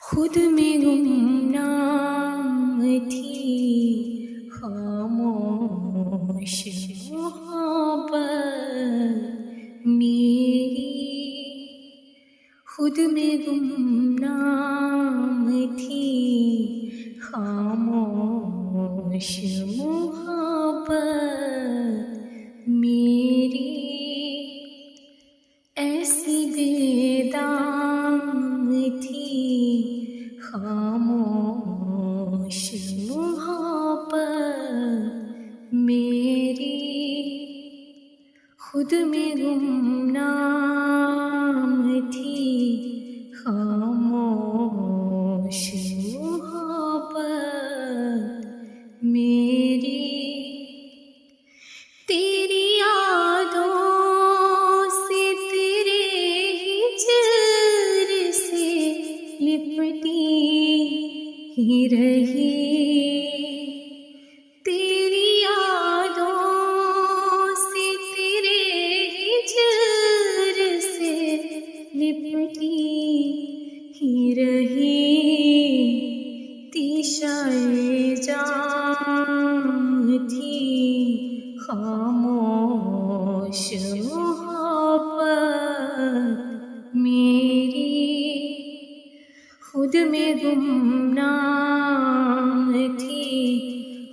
خود میں گمنام تھی خاموش محبت میری، خود میں گمنام تھی خاموش محبت میری، ایسی بے دام تھی خاموش محبت میری، خود میں گمنام تھی خاموش محبت میری، تیری یادوں سے تیرے ہجر سے لپٹی ہی رہی، تیری یادوں سے تیرے ہجر سے لپٹی ہی رہی، تیشائے جام تھی خاموش محبت میری، خود میں گمنام تھی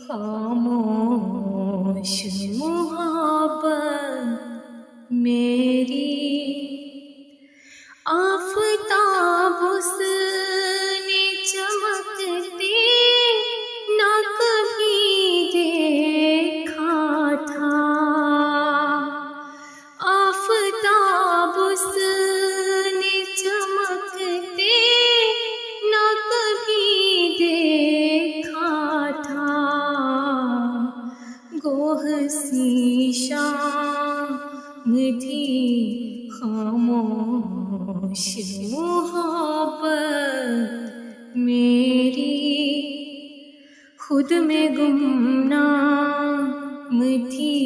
خاموش محبت میری، آفتاب اس نے چمکتے نہ کبھی دیکھا تھا، آفتاب اس نے چمکتے نہ کبھی دیکھا تھا، گوہ سی شام تھی خاموش محبت میری، خود میں گمنام تھی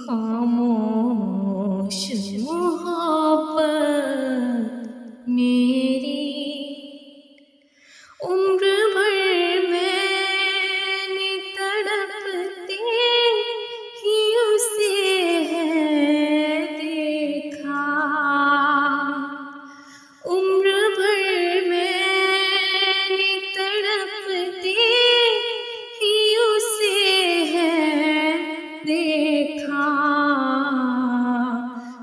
خاموش محبت میری، عمر بھر میں نے تڑپتے ہی اسے ہے دیکھا، عمر بھر میں نے تڑپتے ہی اسے ہے دیکھا،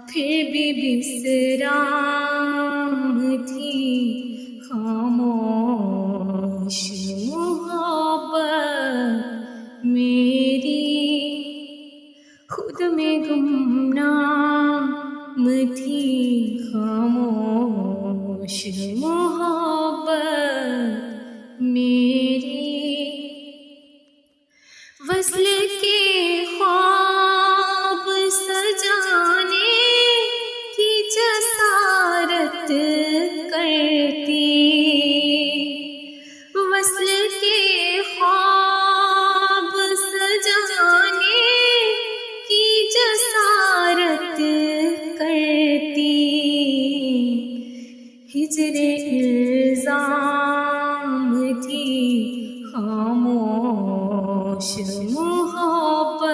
پھر بھی بسرام تھی خاموش محبت میری، خود میں گمنام تھی خاموش محبت میری، وصل کے خواب سجانے کی جسارت کرتی، وصل کے خواب سجانے کی جسارت کرتی، ہجر الزام تھی خاموش محبت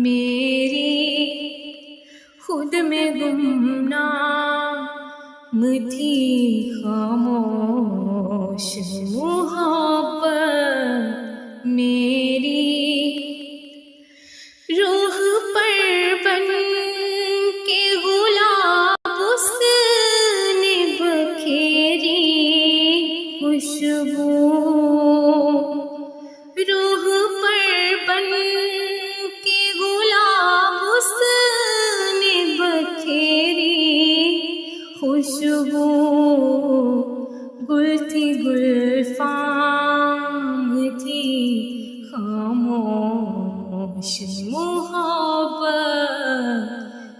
میری، خود میں گمنام تھی خاموش محبت میری، روح پر بن کے گلاب اس نے بکھیری خوشبو، روح پر بن کے گلاب اس نے بکھیری خوشبو، گل تھی گلفام تھی خاموش محبت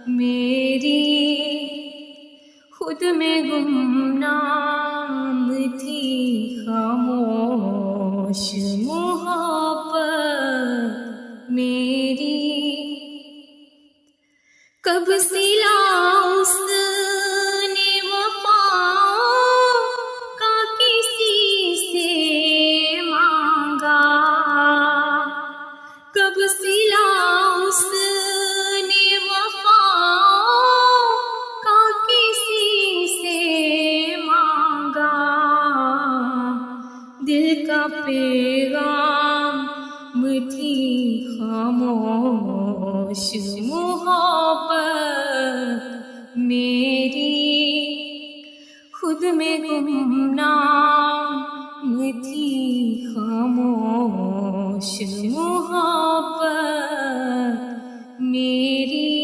میری، خود میں گمنام تھی خاموش محبت میری، کب سلا اس نے وفا پیغام تھی خاموش محبت میری، خود میں گمنام تھی خاموش محبت میری،